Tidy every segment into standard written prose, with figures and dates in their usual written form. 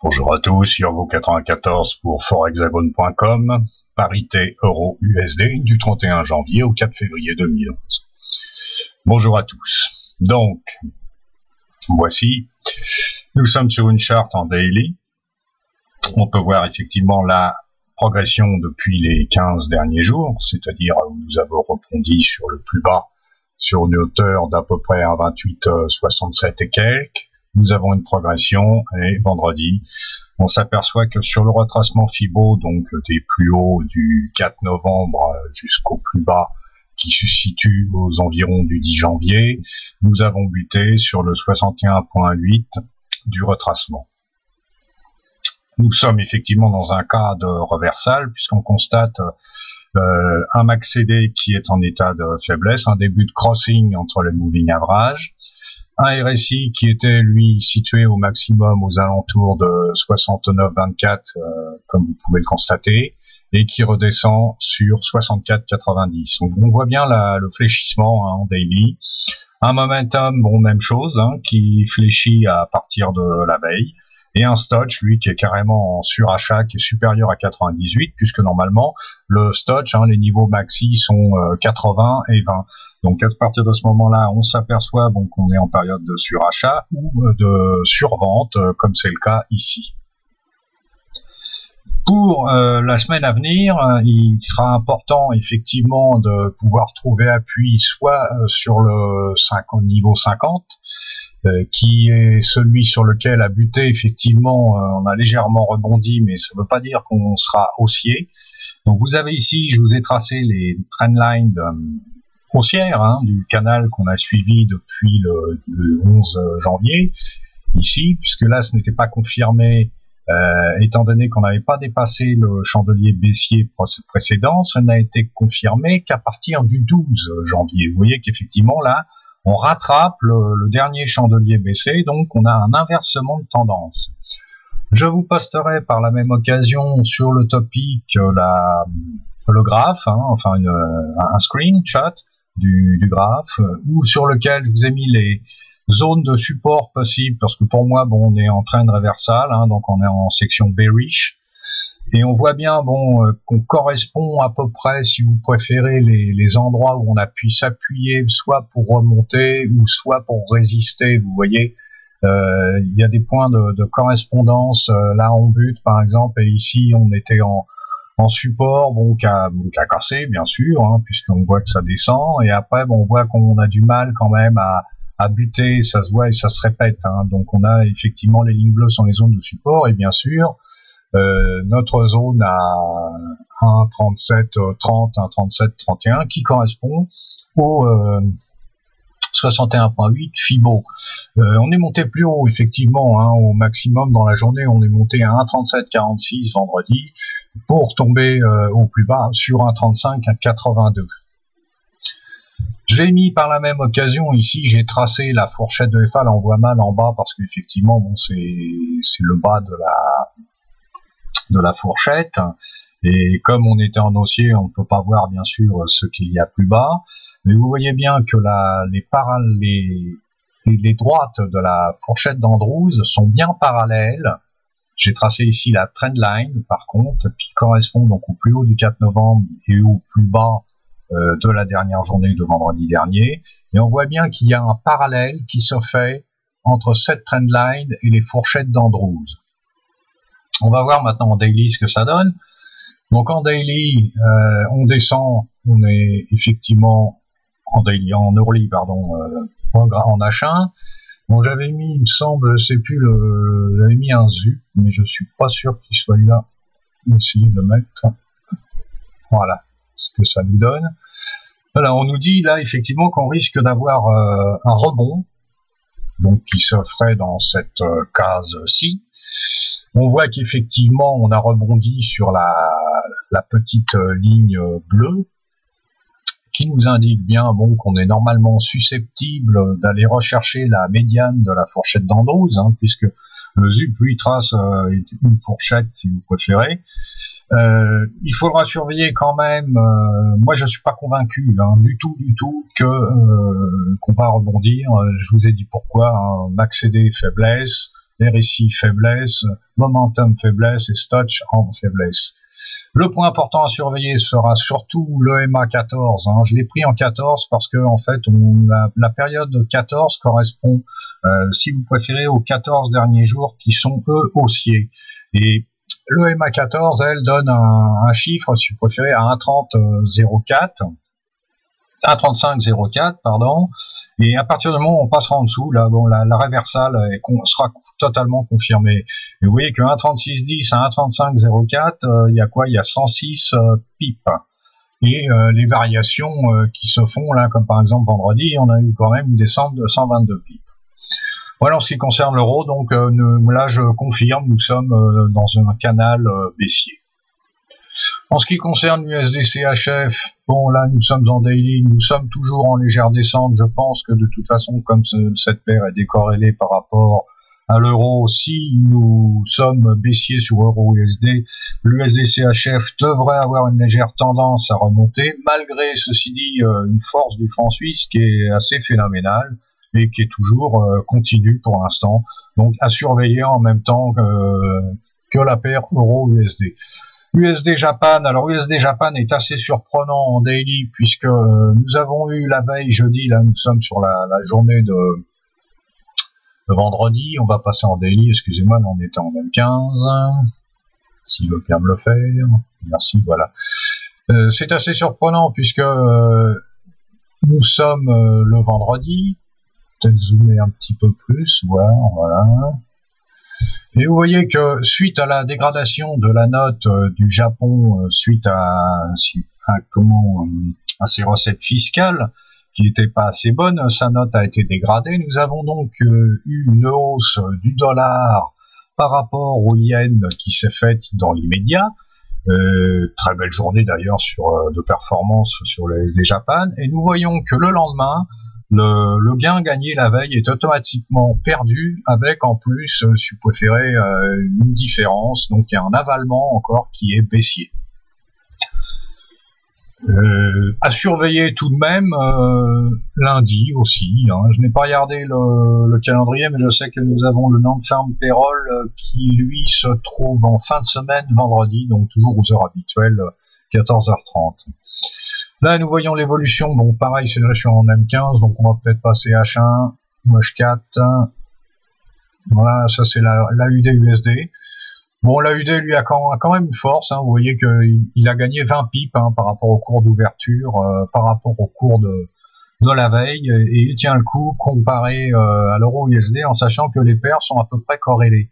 Bonjour à tous, sur vos 94 pour forhexagone.com, parité euro-USD du 31 janvier au 4 février 2011. Bonjour à tous. Donc, voici, nous sommes sur une charte en daily. On peut voir effectivement la progression depuis les 15 derniers jours, c'est-à-dire où nous avons rebondi sur le plus bas, sur une hauteur d'à peu près 1,2867 et quelques. Nous avons une progression et vendredi, on s'aperçoit que sur le retracement Fibo, donc des plus hauts du 4 novembre jusqu'au plus bas qui se situe aux environs du 10 janvier, nous avons buté sur le 61,8 du retracement. Nous sommes effectivement dans un cas de reversal puisqu'on constate un MAC CD qui est en état de faiblesse, un début de crossing entre les moving averages, un RSI qui était lui situé au maximum aux alentours de 69,24 comme vous pouvez le constater, et qui redescend sur 64,90. Donc on voit bien le fléchissement en daily. Un momentum, bon, même chose, qui fléchit à partir de la veille, et un Stoch, lui, qui est carrément en surachat, qui est supérieur à 98, puisque normalement, le Stoch, les niveaux maxi sont 80 et 20. Donc à partir de ce moment-là, on s'aperçoit qu'on est en période de surachat ou de survente, comme c'est le cas ici. Pour la semaine à venir, il sera important effectivement de pouvoir trouver appui soit sur le niveau 50, qui est celui sur lequel a buté effectivement, on a légèrement rebondi, mais ça ne veut pas dire qu'on sera haussier. Donc vous avez ici, je vous ai tracé les trendlines haussières du canal qu'on a suivi depuis le 11 janvier, ici, puisque là ce n'était pas confirmé, étant donné qu'on n'avait pas dépassé le chandelier baissier précédent, ça n'a été confirmé qu'à partir du 12 janvier. Vous voyez qu'effectivement là, on rattrape le dernier chandelier baissé, donc on a un inversement de tendance. Je vous posterai par la même occasion sur le topic le graphe, enfin un screenshot du graphe, ou sur lequel je vous ai mis les zones de support possibles, parce que pour moi, on est en train de reversal, donc on est en section bearish, et on voit bien qu'on correspond à peu près, si vous préférez, les endroits où on a pu s'appuyer, soit pour remonter, ou soit pour résister, vous voyez. Il y a des points de correspondance, là on bute par exemple, et ici on était en support, qui a cassé bien sûr, puisqu'on voit que ça descend, et après on voit qu'on a du mal quand même à buter, ça se voit et ça se répète, donc on a effectivement les lignes bleues sont les zones de support, et bien sûr notre zone à 1,3730, 1,3731 qui correspond au 61,8 Fibo. On est monté plus haut effectivement, au maximum dans la journée, on est monté à 1,3746 vendredi pour tomber au plus bas sur 1,3582. J'ai mis par la même occasion ici, j'ai tracé la fourchette de FA, là on voit mal en bas parce qu'effectivement c'est le bas de la fourchette, et comme on était en haussier, on ne peut pas voir bien sûr ce qu'il y a plus bas, mais vous voyez bien que les droites de la fourchette d'Andrews sont bien parallèles. J'ai tracé ici la trendline par contre, qui correspond donc au plus haut du 4 novembre et au plus bas de la dernière journée de vendredi dernier, et on voit bien qu'il y a un parallèle qui se fait entre cette trendline et les fourchettes d'Andrews. On va voir maintenant en daily ce que ça donne. Donc en daily, on descend, on est effectivement en daily, en early, pardon, en H1. Bon, j'avais mis, il me semble, je sais plus, j'avais mis un ZUP, mais je suis pas sûr qu'il soit là. On va essayer de le mettre. Voilà ce que ça nous donne. Voilà, on nous dit là effectivement qu'on risque d'avoir un rebond, donc qui se ferait dans cette case-ci. On voit qu'effectivement on a rebondi sur la petite ligne bleue, qui nous indique bien qu'on est normalement susceptible d'aller rechercher la médiane de la fourchette d'Andrews, puisque le ZUP lui trace une fourchette si vous préférez. Il faudra surveiller quand même, moi je suis pas convaincu du tout que qu'on va rebondir. Je vous ai dit pourquoi, MAC CD faiblesse, RSI faiblesse, momentum faiblesse et Stoch en faiblesse. Le point important à surveiller sera surtout le MA14. Hein. Je l'ai pris en 14 parce que en fait, la période 14 correspond, si vous préférez, aux 14 derniers jours qui sont eux haussiers. Et le MA14, elle donne un chiffre, si vous préférez, à 1,30,04, 1,35,04, pardon. Et à partir du moment où on passera en dessous, là, bon, la réversale sera totalement confirmée. Et vous voyez que 1,3610 à 1,3504, il y a quoi? Il y a 106 pips. Et les variations qui se font là, comme par exemple vendredi, on a eu quand même une descente de 122 pips. Voilà en ce qui concerne l'euro, donc là je confirme, nous sommes dans un canal baissier. En ce qui concerne l'USD-CHF, bon là nous sommes en daily, nous sommes toujours en légère descente. Je pense que de toute façon, comme cette paire est décorrélée par rapport à l'euro, si nous sommes baissiers sur euro-USD, l'USD-CHF devrait avoir une légère tendance à remonter, malgré ceci dit une force du franc suisse qui est assez phénoménale et qui est toujours continue pour l'instant. Donc à surveiller en même temps que la paire euro-USD. USD Japan, alors USD Japan est assez surprenant en daily puisque nous avons eu la veille jeudi, là nous sommes sur la journée de vendredi, on va passer en daily, excusez-moi, on était en M15, s'il veut bien me le faire, merci, voilà. C'est assez surprenant puisque nous sommes le vendredi, peut-être zoomer un petit peu plus, voilà. Et vous voyez que suite à la dégradation de la note du Japon, suite à ses recettes fiscales, qui n'étaient pas assez bonnes, sa note a été dégradée. Nous avons donc eu une hausse du dollar par rapport au yen qui s'est faite dans l'immédiat. Très belle journée d'ailleurs de performance sur le USD Japan. Et nous voyons que le lendemain, le gain gagné la veille est automatiquement perdu avec en plus, si vous préférez, une différence. Donc il y a un avalement encore qui est baissier. À surveiller tout de même lundi aussi. Hein. Je n'ai pas regardé le calendrier, mais je sais que nous avons le non-farm payroll qui lui se trouve en fin de semaine vendredi, donc toujours aux heures habituelles, 14h30. Là, nous voyons l'évolution. Bon, pareil, c'est là, je suis en M15, donc on va peut-être passer H1 ou H4. Voilà, ça c'est la UD-USD. Bon, la UD, lui, a quand même une force. Hein. Vous voyez qu'il a gagné 20 pips par rapport au cours d'ouverture, par rapport au cours de la veille, et il tient le coup comparé à l'euro-USD, en sachant que les paires sont à peu près corrélées.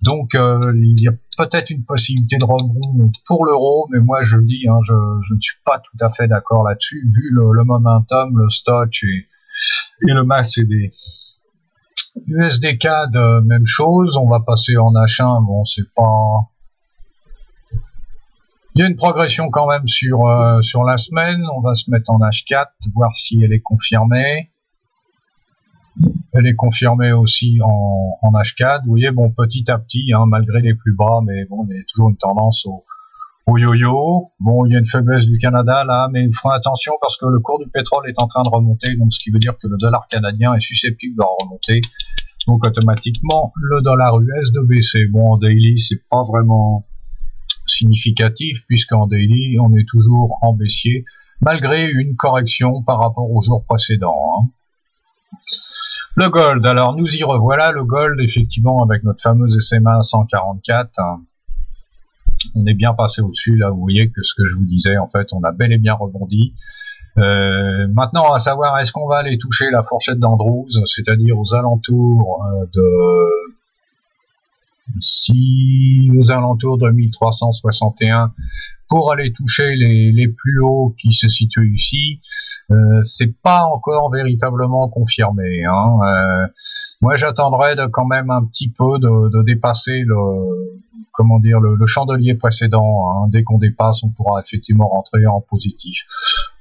Donc il y a peut-être une possibilité de rebond pour l'euro, mais moi je le dis, hein, je ne suis pas tout à fait d'accord là-dessus, vu le momentum, le Stoch et le MACD. USD CAD, même chose, on va passer en H1, bon c'est pas... Il y a une progression quand même sur la semaine, on va se mettre en H4, voir si elle est confirmée. Elle est confirmée aussi en H4. Vous voyez, bon, petit à petit, hein, malgré les plus bas, mais bon, il y a toujours une tendance au yo-yo. Bon, il y a une faiblesse du Canada là, mais il faut attention parce que le cours du pétrole est en train de remonter, donc ce qui veut dire que le dollar canadien est susceptible de remonter. Donc automatiquement, le dollar US de baisser. Bon, en daily, c'est pas vraiment significatif puisqu'en daily, on est toujours en baissier, malgré une correction par rapport au jour précédent. Hein. Le gold, alors nous y revoilà, le gold effectivement avec notre fameuse SMA 144, hein, on est bien passé au-dessus, là vous voyez que ce que je vous disais, en fait on a bel et bien rebondi. Maintenant à savoir, est-ce qu'on va aller toucher la fourchette d'Andrews, c'est-à-dire aux alentours aux alentours de 1361 pour aller toucher les plus hauts qui se situent ici. C'est pas encore véritablement confirmé. Hein. Moi, j'attendrais quand même un petit peu de dépasser le chandelier précédent. Hein. Dès qu'on dépasse, on pourra effectivement rentrer en positif.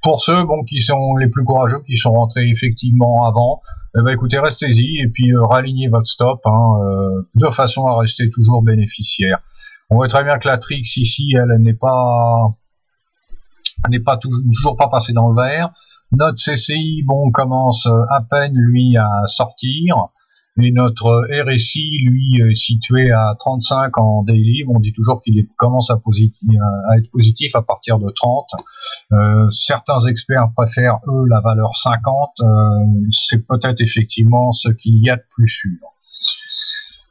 Pour ceux qui sont les plus courageux, qui sont rentrés effectivement avant, écoutez, restez-y et puis ralignez votre stop de façon à rester toujours bénéficiaire. On voit très bien que la Trix ici, elle n'est pas toujours pas passée dans le vert. Notre CCI, commence à peine lui à sortir. Et notre RSI, lui, est situé à 35 en daily. On dit toujours qu'il commence à être positif à partir de 30. Certains experts préfèrent, eux, la valeur 50. C'est peut-être effectivement ce qu'il y a de plus sûr.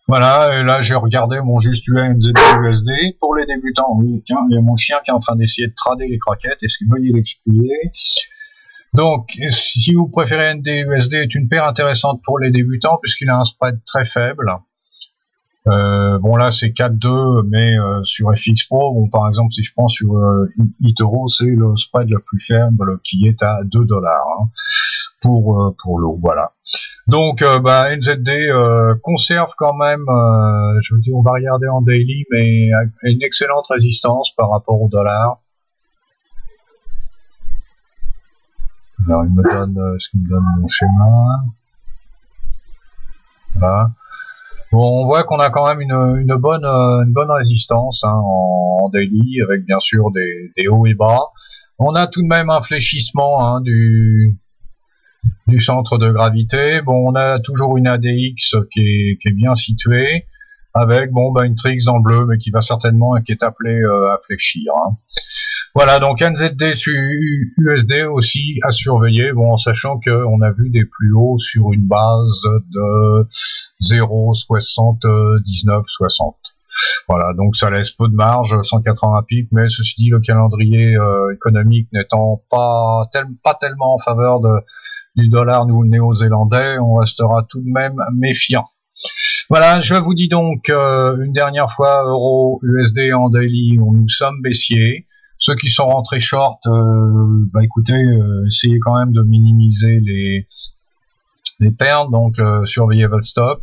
Voilà, et là j'ai regardé mon juste NZD pour les débutants. Oui, tiens, il y a mon chien qui est en train d'essayer de trader les croquettes. Est-ce que vous voyez l'excuser? Donc, si vous préférez NDUSD, est une paire intéressante pour les débutants puisqu'il a un spread très faible. Bon là c'est 4,2, mais sur FX Pro, bon par exemple si je prends sur eToro, c'est le spread le plus faible qui est à 2 $, hein, pour l'eau, voilà. Donc NZD conserve quand même, je veux dire, on va regarder en daily, mais une excellente résistance par rapport au dollar. Alors il me donne, est-ce qu'il me donne mon schéma? Voilà. Bon, on voit qu'on a quand même une bonne résistance, hein, en daily, avec bien sûr des hauts et bas. On a tout de même un fléchissement, hein, du centre de gravité. Bon, on a toujours une ADX qui est bien située, avec une TRIX dans le bleu, mais qui va certainement, qui est appelée à fléchir, hein. Voilà, donc NZD sur USD aussi à surveiller, bon, en sachant qu'on a vu des plus hauts sur une base de 0,7960. Voilà, donc ça laisse peu de marge, 180 pips, mais ceci dit, le calendrier économique n'étant pas tellement en faveur du dollar néo-zélandais, on restera tout de même méfiant. Voilà, je vous dis donc une dernière fois, euro USD en daily, nous sommes baissiers. Ceux qui sont rentrés short, écoutez, essayez quand même de minimiser les pertes, donc surveillez votre stop.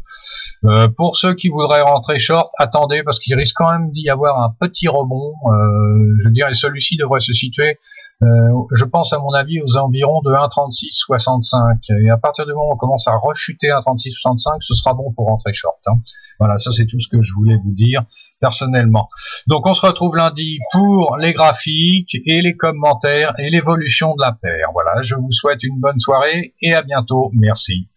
Pour ceux qui voudraient rentrer short, attendez, parce qu'il risque quand même d'y avoir un petit rebond. Je veux dire, et celui-ci devrait se situer, je pense à mon avis, aux environs de 1,3665. Et à partir du moment où on commence à rechuter à 1,3665, ce sera bon pour rentrer short, hein. Voilà, ça c'est tout ce que je voulais vous dire personnellement. Donc on se retrouve lundi pour les graphiques et les commentaires et l'évolution de la paire. Voilà, je vous souhaite une bonne soirée et à bientôt. Merci.